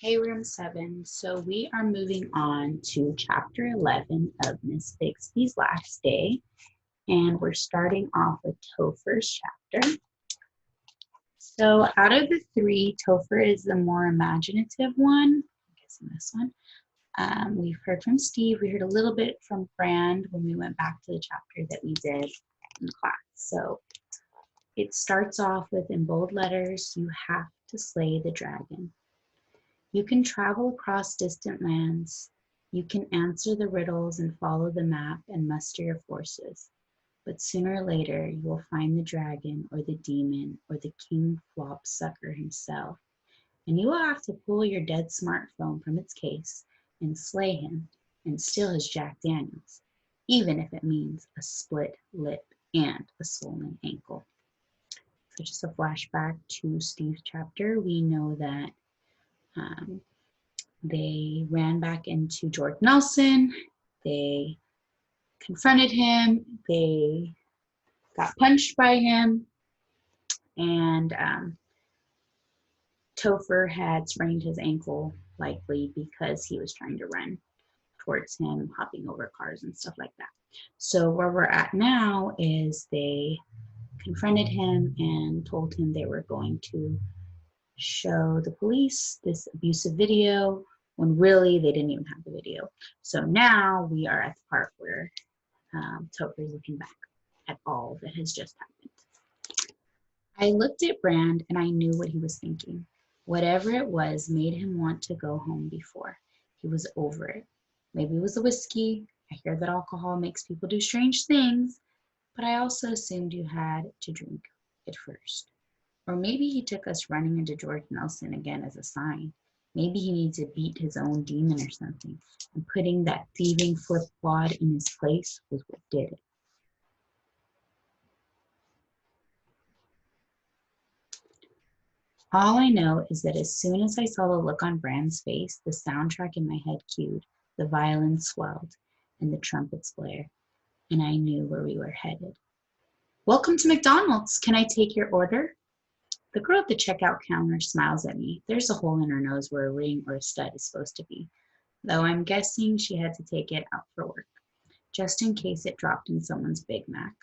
Hey, room 7. So we are moving on to chapter 11 of Miss Bixby's Last Day, and we're starting off with Topher's chapter. So out of the three, Topher is the more imaginative one. I'm guessing this one. We've heard from Steve. We heard a little bit from Brand when we went back to the chapter that we did in class. So it starts off with, in bold letters, you have to slay the dragon. You can travel across distant lands. You can answer the riddles and follow the map and muster your forces. But sooner or later, you will find the dragon or the demon or the King Flop Sucker himself. And you will have to pull your dead smartphone from its case and slay him and steal his Jack Daniels, even if it means a split lip and a swollen ankle. So just a flashback to Steve's chapter. We know that they ran back into George Nelson. They confronted him. They got punched by him. And Topher had sprained his ankle, likely because he was trying to run towards him, hopping over cars and stuff like that. So where we're at now is they confronted him and told him they were going to show the police this abusive video when really they didn't even have the video. So now we are at the part where Topher is looking back at all that has just happened. I looked at Brand and I knew what he was thinking. Whatever it was made him want to go home before. He was over it. Maybe it was the whiskey. I hear that alcohol makes people do strange things, but I also assumed you had to drink it first. Or maybe he took us running into George Nelson again as a sign. Maybe he needs to beat his own demon or something. And putting that thieving flip-flop in his place was what did it. All I know is that as soon as I saw the look on Brand's face, the soundtrack in my head cued, the violin swelled, and the trumpets blared, and I knew where we were headed. Welcome to McDonald's. Can I take your order? The girl at the checkout counter smiles at me. There's a hole in her nose where a ring or a stud is supposed to be, though I'm guessing she had to take it out for work, just in case it dropped in someone's Big Mac.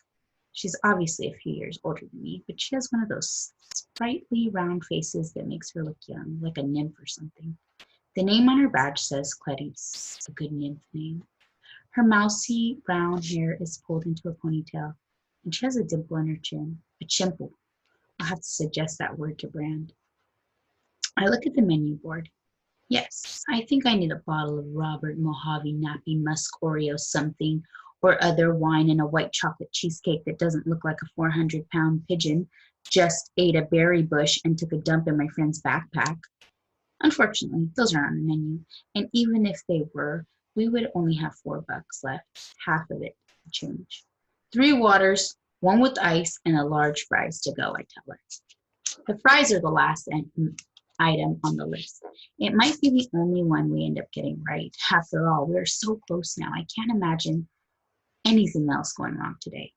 She's obviously a few years older than me, but she has one of those sprightly round faces that makes her look young, like a nymph or something. The name on her badge says Clarice, a good nymph name. Her mousy brown hair is pulled into a ponytail, and she has a dimple in her chin, a chimple. I'll have to suggest that word to Brand. I look at the menu board. Yes, I think I need a bottle of Robert Mojave Nappy Musk Oreo something or other wine and a white chocolate cheesecake that doesn't look like a 400-pound pigeon just ate a berry bush and took a dump in my friend's backpack. Unfortunately, those aren't on the menu, and even if they were, we would only have $4 left, half of it to change. 3 waters, 1 with ice, and a large fries to go, I tell her. The fries are the last item on the list. It might be the only one we end up getting right. After all, we're so close now. I can't imagine anything else going wrong today.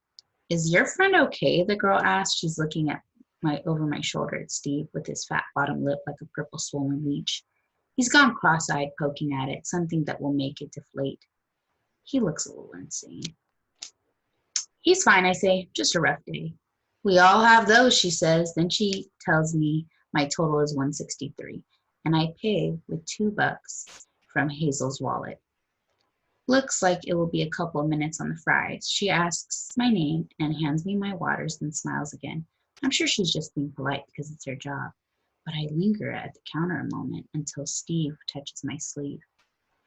Is your friend okay? The girl asked. She's looking at over my shoulder at Steve with his fat bottom lip like a purple swollen leech. He's gone cross-eyed, poking at it, something that will make it deflate. He looks a little insane. He's fine, I say. Just a rough day. We all have those, she says. Then she tells me my total is $163, and I pay with $2 from Hazel's wallet. Looks like it will be a couple of minutes on the fries. She asks my name and hands me my waters, then smiles again. I'm sure she's just being polite because it's her job, but I linger at the counter a moment until Steve touches my sleeve.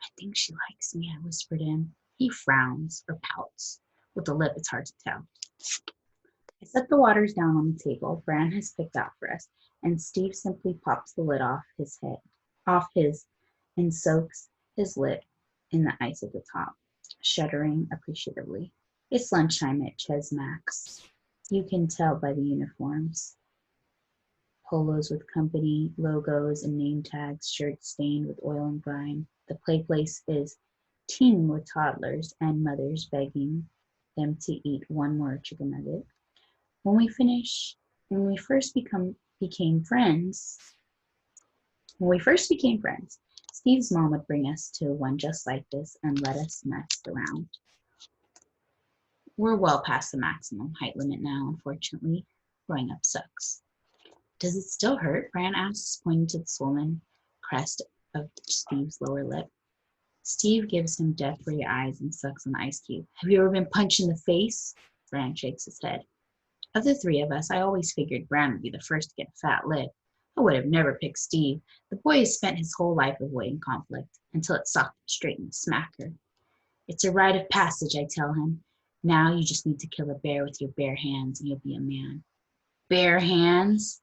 I think she likes me, I whisper to him. He frowns or pouts. With the lip, it's hard to tell. I set the waters down on the table Bran has picked out for us, and Steve simply pops the lid off his, and soaks his lip in the ice at the top, shuddering appreciatively. It's lunchtime at Ches Max. You can tell by the uniforms. Polos with company logos and name tags, shirts stained with oil and grime. The play place is teeming with toddlers and mothers begging them to eat one more chicken nugget. When we first became friends, When we first became friends, Steve's mom would bring us to one just like this and let us mess around. We're well past the maximum height limit now, unfortunately. Growing up sucks. Does it still hurt? Fran asks, pointing to the swollen crest of Steve's lower lip. Steve gives him death-ray eyes and sucks on the ice cube. Have you ever been punched in the face? Fran shakes his head. Of the three of us, I always figured Bran would be the first to get a fat lip. I would have never picked Steve. The boy has spent his whole life avoiding conflict until it socked him straight in the smacker. It's a rite of passage, I tell him. Now you just need to kill a bear with your bare hands and you'll be a man. Bare hands?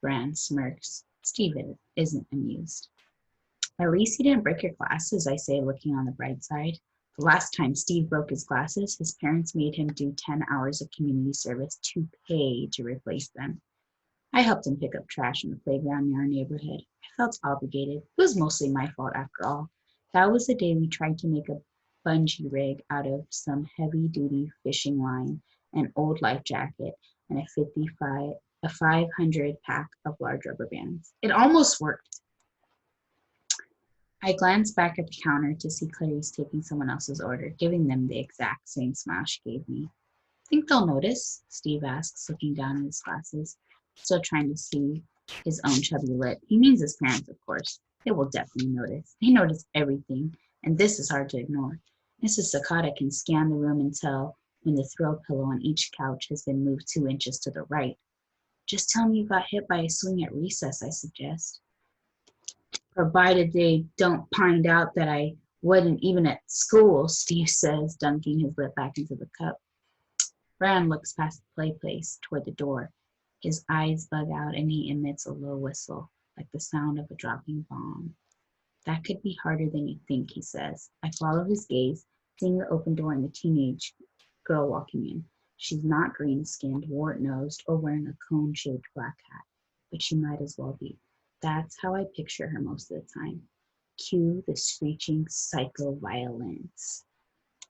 Bran smirks. Steve isn't amused. At least he didn't break your glasses, I say, looking on the bright side. The last time Steve broke his glasses, his parents made him do 10 hours of community service to pay to replace them. I helped him pick up trash in the playground near our neighborhood. I felt obligated. It was mostly my fault after all. That was the day we tried to make a bungee rig out of some heavy-duty fishing line, an old life jacket, and a 500 pack of large rubber bands. It almost worked. I glanced back at the counter to see Clarice taking someone else's order, giving them the exact same smile she gave me. Think they'll notice? Steve asks, looking down at his glasses, still trying to see his own chubby lip. He means his parents, of course. They will definitely notice. They notice everything, and this is hard to ignore. Mrs. Sakata can scan the room and tell when the throw pillow on each couch has been moved 2 inches to the right. Just tell me you got hit by a swing at recess, I suggest. Provided they don't find out that I wasn't even at school, Steve says, dunking his lip back into the cup. Bran looks past the play place toward the door. His eyes bug out and he emits a low whistle, like the sound of a dropping bomb. That could be harder than you think, he says. I follow his gaze, seeing the open door and the teenage girl walking in. She's not green-skinned, wart-nosed, or wearing a cone-shaped black hat, but she might as well be. That's how I picture her most of the time. Cue the screeching psycho violence.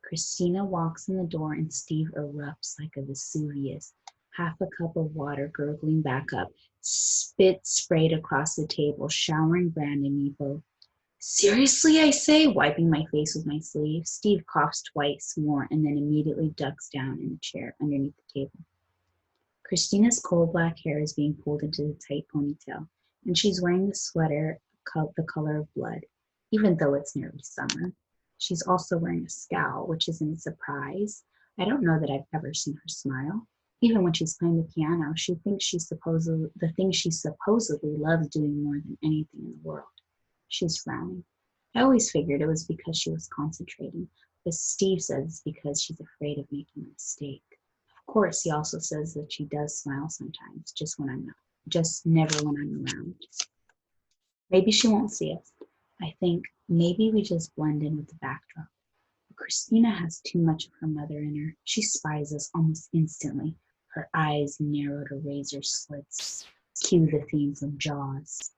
Cristina walks in the door and Steve erupts like a Vesuvius, half a cup of water gurgling back up, spit sprayed across the table, showering Bran and me both. Seriously, I say, wiping my face with my sleeve. Steve coughs twice more and then immediately ducks down in the chair underneath the table. Christina's coal black hair is being pulled into the tight ponytail, and she's wearing the sweater the color of blood, even though it's nearly summer. She's also wearing a scowl, which isn't a surprise. I don't know that I've ever seen her smile. Even when she's playing the piano, she thinks the thing she supposedly loves doing more than anything in the world. She's frowning. I always figured it was because she was concentrating, but Steve says it's because she's afraid of making a mistake. Of course, he also says that she does smile sometimes, just never when I'm around. Maybe she won't see us. I think maybe we just blend in with the backdrop. But Cristina has too much of her mother in her. She spies us almost instantly, her eyes narrow to razor slits. Cue the theme from Jaws.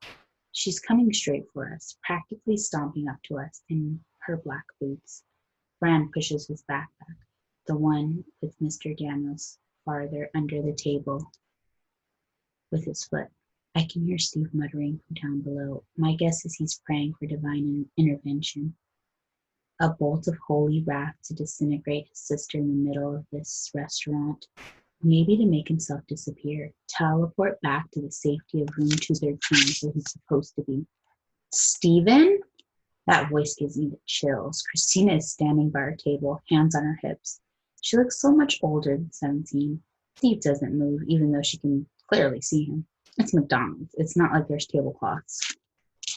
She's coming straight for us, practically stomping up to us in her black boots. Bran pushes his backpack, the one with Mr. Daniels, farther under the table with his foot. I can hear Steve muttering from down below. My guess is he's praying for divine intervention. A bolt of holy wrath to disintegrate his sister in the middle of this restaurant. Maybe to make himself disappear. Teleport back to the safety of room 213 where he's supposed to be. Steven? That voice gives me the chills. Cristina is standing by our table, hands on her hips. She looks so much older than 17. Steve doesn't move, even though she can clearly see him. It's McDonald's. It's not like there's tablecloths.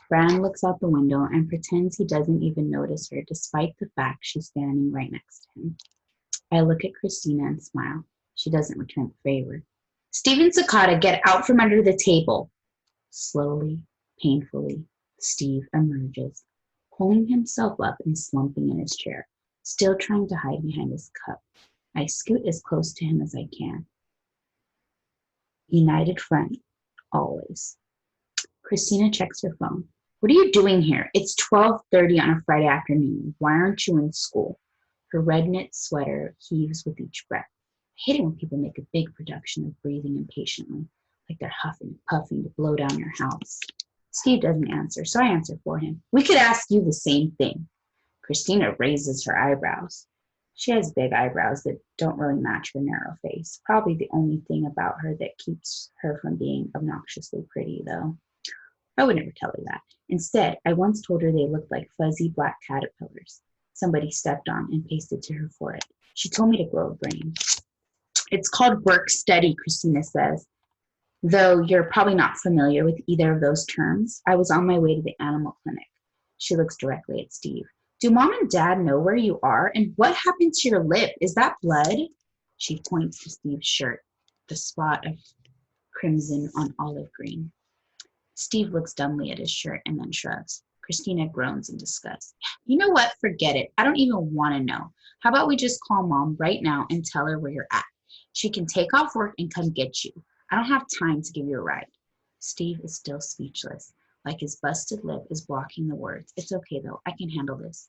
Bran looks out the window and pretends he doesn't even notice her, despite the fact she's standing right next to him. I look at Cristina and smile. She doesn't return the favor. Steven Sakata, get out from under the table. Slowly, painfully, Steve emerges, pulling himself up and slumping in his chair, still trying to hide behind his cup. I scoot as close to him as I can. United front, always. Cristina checks her phone. What are you doing here? It's 12:30 on a Friday afternoon. Why aren't you in school? Her red knit sweater heaves with each breath. I hate it when people make a big production of breathing impatiently, like they're huffing and puffing to blow down your house. Steve doesn't answer, so I answer for him. We could ask you the same thing. Cristina raises her eyebrows. She has big eyebrows that don't really match her narrow face. Probably the only thing about her that keeps her from being obnoxiously pretty, though. I would never tell her that. Instead, I once told her they looked like fuzzy black caterpillars somebody stepped on and pasted to her forehead. She told me to grow a brain. It's called work study, Cristina says. Though you're probably not familiar with either of those terms, I was on my way to the animal clinic. She looks directly at Steve. Do Mom and Dad know where you are? And what happened to your lip? Is that blood? She points to Steve's shirt, the spot of crimson on olive green. Steve looks dumbly at his shirt and then shrugs. Cristina groans in disgust. You know what? Forget it. I don't even want to know. How about we just call Mom right now and tell her where you're at? She can take off work and come get you. I don't have time to give you a ride. Steve is still speechless, like his busted lip is blocking the words. It's okay, though. I can handle this.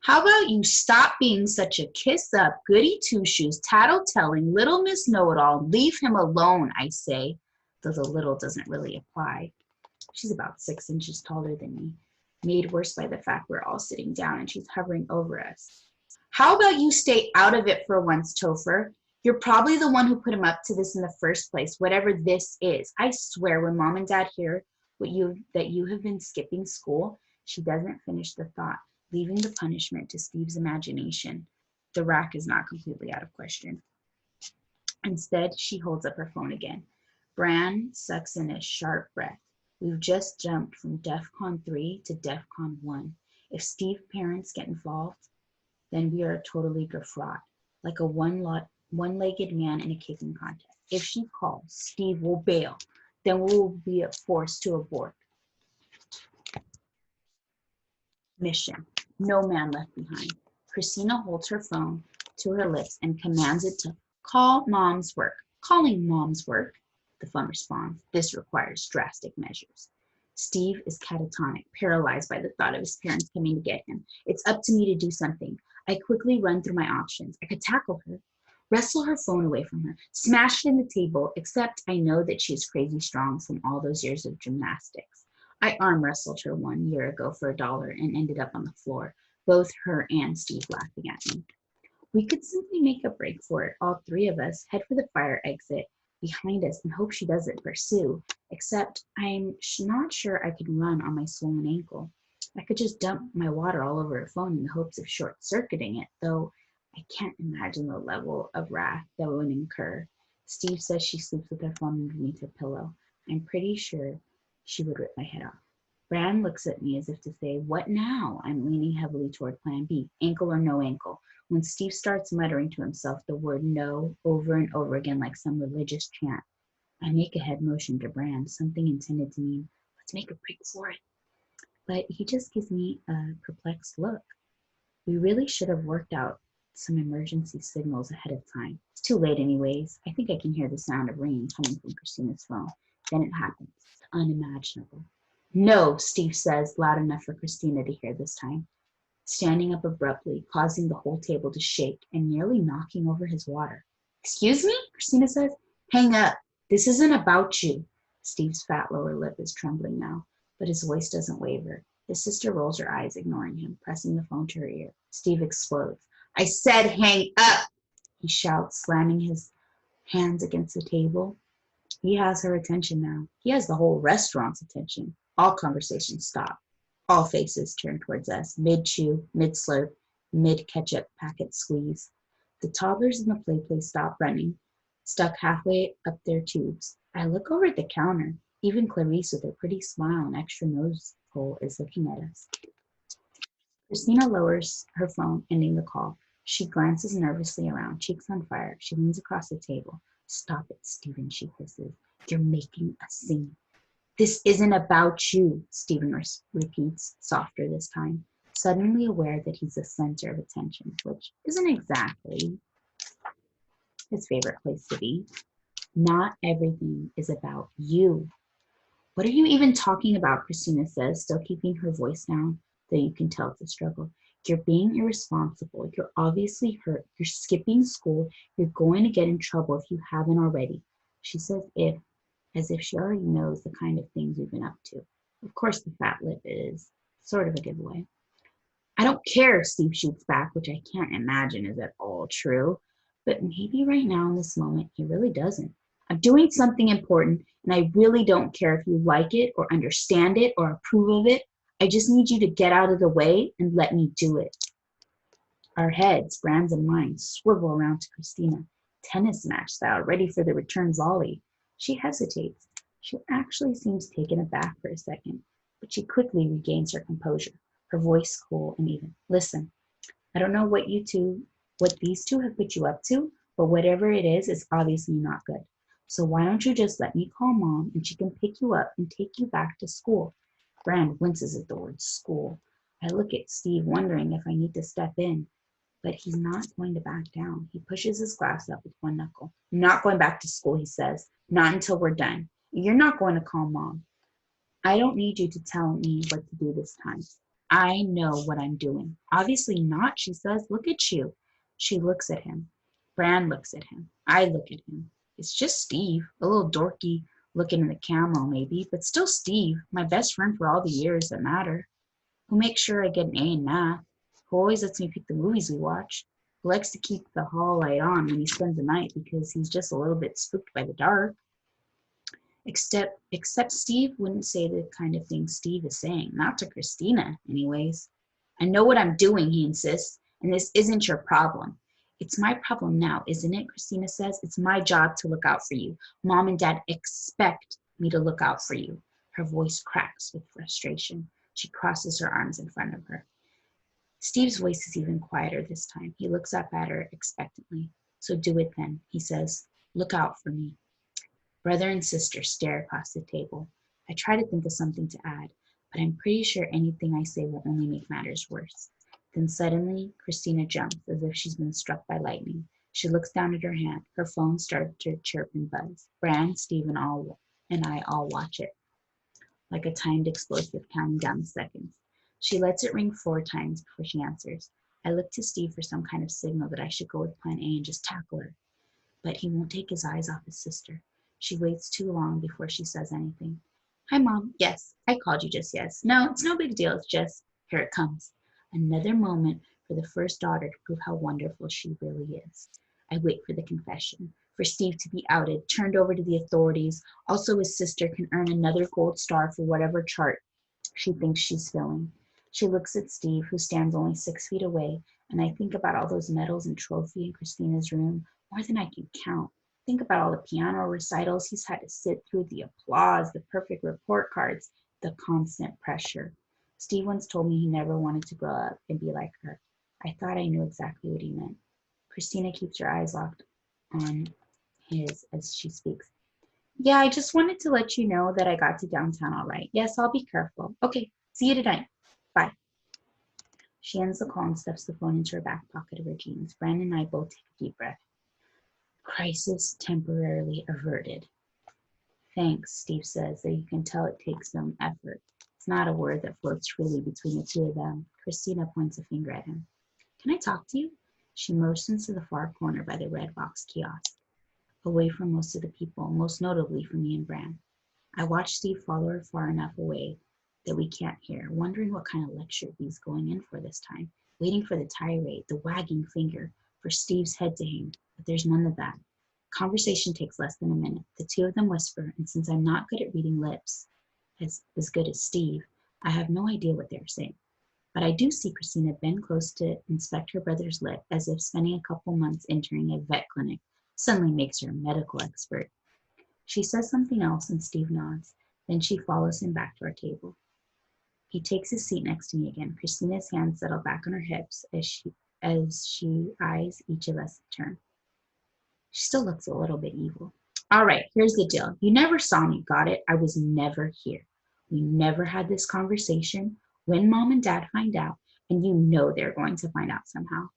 How about you stop being such a kiss-up, goody-two-shoes, tattle-telling, little Miss Know-it-all. Leave him alone, I say, though the little doesn't really apply. She's about 6 inches taller than me, made worse by the fact we're all sitting down and she's hovering over us. How about you stay out of it for once, Topher? You're probably the one who put him up to this in the first place, whatever this is. I swear when Mom and Dad hear that you have been skipping school, she doesn't finish the thought, leaving the punishment to Steve's imagination. The rack is not completely out of question. Instead, she holds up her phone again. Bran sucks in a sharp breath. We've just jumped from DEFCON 3 to DEFCON 1. If Steve's parents get involved, then we are totally gefraught, like a one-legged man in a kicking contest. If she calls, Steve will bail. Then we will be forced to abort. Mission. No man left behind. Cristina holds her phone to her lips and commands it to call Mom's work. Calling Mom's work. The phone responds. This requires drastic measures. Steve is catatonic, paralyzed by the thought of his parents coming to get him. It's up to me to do something. I quickly run through my options. I could tackle her, wrestle her phone away from her, smash it in the table, except I know that she is crazy strong from all those years of gymnastics. I arm wrestled her 1 year ago for $1 and ended up on the floor, both her and Steve laughing at me. We could simply make a break for it, all three of us, head for the fire exit behind us and hope she doesn't pursue, except I'm not sure I could run on my swollen ankle. I could just dump my water all over her phone in the hopes of short-circuiting it, though I can't imagine the level of wrath that would incur. Steve says she sleeps with her phone underneath her pillow. I'm pretty sure she would rip my head off. Bran looks at me as if to say, what now? I'm leaning heavily toward plan B, ankle or no ankle. When Steve starts muttering to himself the word no over and over again like some religious chant, I make a head motion to Bran, something intended to mean, let's make a break for it. But he just gives me a perplexed look. We really should have worked out some emergency signals ahead of time. It's too late anyways. I think I can hear the sound of ringing coming from Cristina's phone. Then it happens. It's unimaginable. No, Steve says, loud enough for Cristina to hear this time, standing up abruptly, causing the whole table to shake and nearly knocking over his water. Excuse me? Cristina says. Hang up. This isn't about you. Steve's fat lower lip is trembling now, but his voice doesn't waver. His sister rolls her eyes, ignoring him, pressing the phone to her ear. Steve explodes. I said hang up, he shouts, slamming his hands against the table. He has her attention now. He has the whole restaurant's attention. All conversations stop. All faces turn towards us, mid-chew, mid-slurp, mid-ketchup packet squeeze. The toddlers in the play place stop running, stuck halfway up their tubes. I look over at the counter. Even Clarice, with her pretty smile and extra nose hole, is looking at us. Cristina lowers her phone, ending the call. She glances nervously around, cheeks on fire. She leans across the table. Stop it, Stephen, she hisses. You're making a scene. This isn't about you, Stephen repeats, softer this time, suddenly aware that he's the center of attention, which isn't exactly his favorite place to be. Not everything is about you. What are you even talking about, Cristina says, still keeping her voice down, though you can tell it's a struggle. You're being irresponsible. You're obviously hurt. You're skipping school. You're going to get in trouble if you haven't already. She says as if she already knows the kind of things we've been up to. Of course, the fat lip is sort of a giveaway. I don't care, Steve shoots back, which I can't imagine is at all true. But maybe right now in this moment, he really doesn't. I'm doing something important, and I really don't care if you like it or understand it or approve of it. I just need you to get out of the way and let me do it. Our heads, Brand's and mine, swivel around to Cristina, tennis match style, ready for the return volley. She hesitates. She actually seems taken aback for a second, but she quickly regains her composure, her voice cool and even. Listen, I don't know what these two have put you up to, but whatever it is, it's obviously not good. So why don't you just let me call mom and she can pick you up and take you back to school? Brand winces at the word school. I look at Steve, wondering if I need to step in, but he's not going to back down. He pushes his glass up with one knuckle. I'm not going back to school, he says. Not until we're done. You're not going to call mom. I don't need you to tell me what to do this time. I know what I'm doing. Obviously not, she says. Look at you. She looks at him. Brand looks at him. I look at him. It's just Steve, a little dorky looking in the camo maybe, but still Steve, my best friend for all the years that matter, who makes sure I get an A in math, who always lets me pick the movies we watch, who likes to keep the hall light on when he spends the night because he's just a little bit spooked by the dark. Except Steve wouldn't say the kind of thing Steve is saying, not to Cristina, anyways. I know what I'm doing, he insists, and this isn't your problem. It's my problem now, isn't it? Cristina says. It's my job to look out for you. Mom and Dad expect me to look out for you. Her voice cracks with frustration. She crosses her arms in front of her. Steve's voice is even quieter this time. He looks up at her expectantly. So do it then, he says. Look out for me. Brother and sister stare across the table. I try to think of something to add, but I'm pretty sure anything I say will only make matters worse. Then suddenly, Cristina jumps as if she's been struck by lightning. She looks down at her hand. Her phone starts to chirp and buzz. Brand, Steve, and I all watch it, like a timed explosive counting down the seconds. She lets it ring 4 times before she answers. I look to Steve for some kind of signal that I should go with plan A and just tackle her. But he won't take his eyes off his sister. She waits too long before she says anything. Hi, Mom. Yes, I called you just yes. No, it's no big deal. It's just, here it comes. Another moment for the first daughter to prove how wonderful she really is. I wait for the confession, for Steve to be outed, turned over to the authorities. Also, his sister can earn another gold star for whatever chart she thinks she's filling. She looks at Steve, who stands only 6 feet away, and I think about all those medals and trophy in Christina's room, more than I can count. Think about all the piano recitals he's had to sit through, the applause, the perfect report cards, the constant pressure. Steve once told me he never wanted to grow up and be like her. I thought I knew exactly what he meant. Cristina keeps her eyes locked on his as she speaks. Yeah, I just wanted to let you know that I got to downtown all right. Yes, I'll be careful. Okay, see you tonight. Bye. She ends the call and stuffs the phone into her back pocket of her jeans. Brandon and I both take a deep breath. Crisis temporarily averted. Thanks, Steve says, though you can tell it takes some effort. It's not a word that floats freely between the two of them. Cristina points a finger at him. Can I talk to you? She motions to the far corner by the red box kiosk, away from most of the people, most notably from me and Bran. I watch Steve follow her far enough away that we can't hear, wondering what kind of lecture he's going in for this time, waiting for the tirade, the wagging finger, for Steve's head to hang, but there's none of that. Conversation takes less than a minute. The two of them whisper, and since I'm not good at reading lips, as good as Steve, I have no idea what they're saying. But I do see Cristina bend close to inspect her brother's lip, as if spending a couple months entering a vet clinic suddenly makes her a medical expert. She says something else, and Steve nods. Then she follows him back to our table. He takes his seat next to me again. Christina's hands settle back on her hips as she eyes each of us in turn. She still looks a little bit evil. All right, here's the deal. You never saw me, got it? I was never here. We never had this conversation. When Mom and Dad find out, and you know they're going to find out somehow,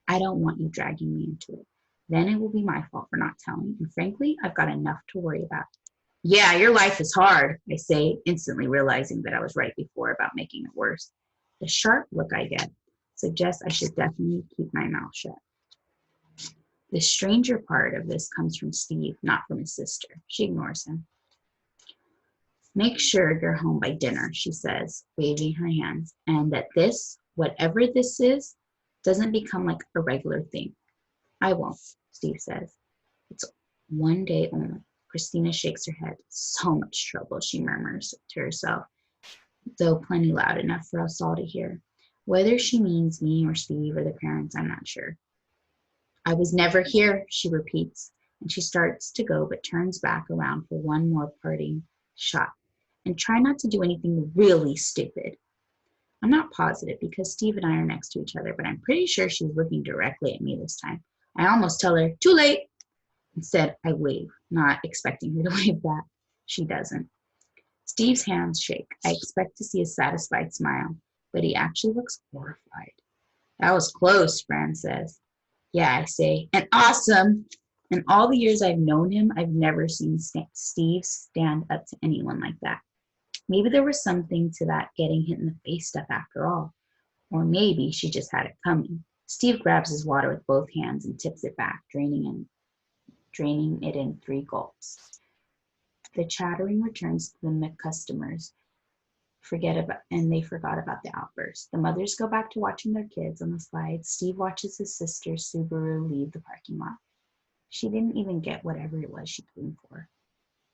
I don't want you dragging me into it. Then it will be my fault for not telling. And frankly, I've got enough to worry about. Yeah, your life is hard, I say, instantly realizing that I was right before about making it worse. The sharp look I get suggests I should definitely keep my mouth shut. The stranger part of this comes from Steve, not from his sister. She ignores him. Make sure you're home by dinner, she says, waving her hands, and that this, whatever this is, doesn't become like a regular thing. I won't, Steve says. It's one day only. Cristina shakes her head. So much trouble, she murmurs to herself, though plenty loud enough for us all to hear. Whether she means me or Steve or the parents, I'm not sure. I was never here, she repeats, and she starts to go but turns back around for one more parting shot. And try not to do anything really stupid. I'm not positive because Steve and I are next to each other, but I'm pretty sure she's looking directly at me this time. I almost tell her, too late. Instead, I wave, not expecting her to wave back. She doesn't. Steve's hands shake. I expect to see a satisfied smile, but he actually looks horrified. That was close, Fran says. Yeah, I say, and awesome. In all the years I've known him, I've never seen Steve stand up to anyone like that. Maybe there was something to that getting hit in the face stuff after all. Or maybe she just had it coming. Steve grabs his water with both hands and tips it back, draining it in 3 gulps. The chattering returns to the customers, and they forgot about the outburst. The mothers go back to watching their kids on the slides. Steve watches his sister Subaru leave the parking lot. She didn't even get whatever it was she came for.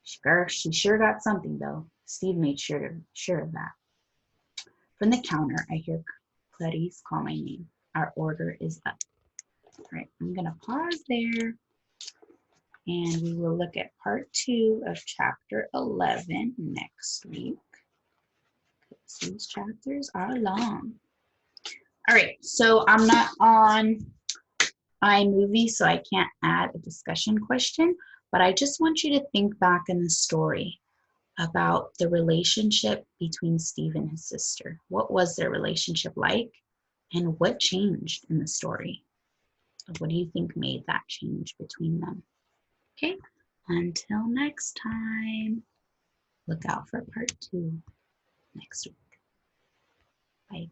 She sure got something, though. Steve made sure of that. From the counter, I hear Clarice call my name. Our order is up. All right, I'm going to pause there, and we will look at part 2 of chapter 11 next week. These chapters are long. All right, so I'm not on iMovie, so I can't add a discussion question, but I just want you to think back in the story about the relationship between Steve and his sister. What was their relationship like, and what changed in the story? What do you think made that change between them? Okay, until next time, look out for part 2 next week. Bye.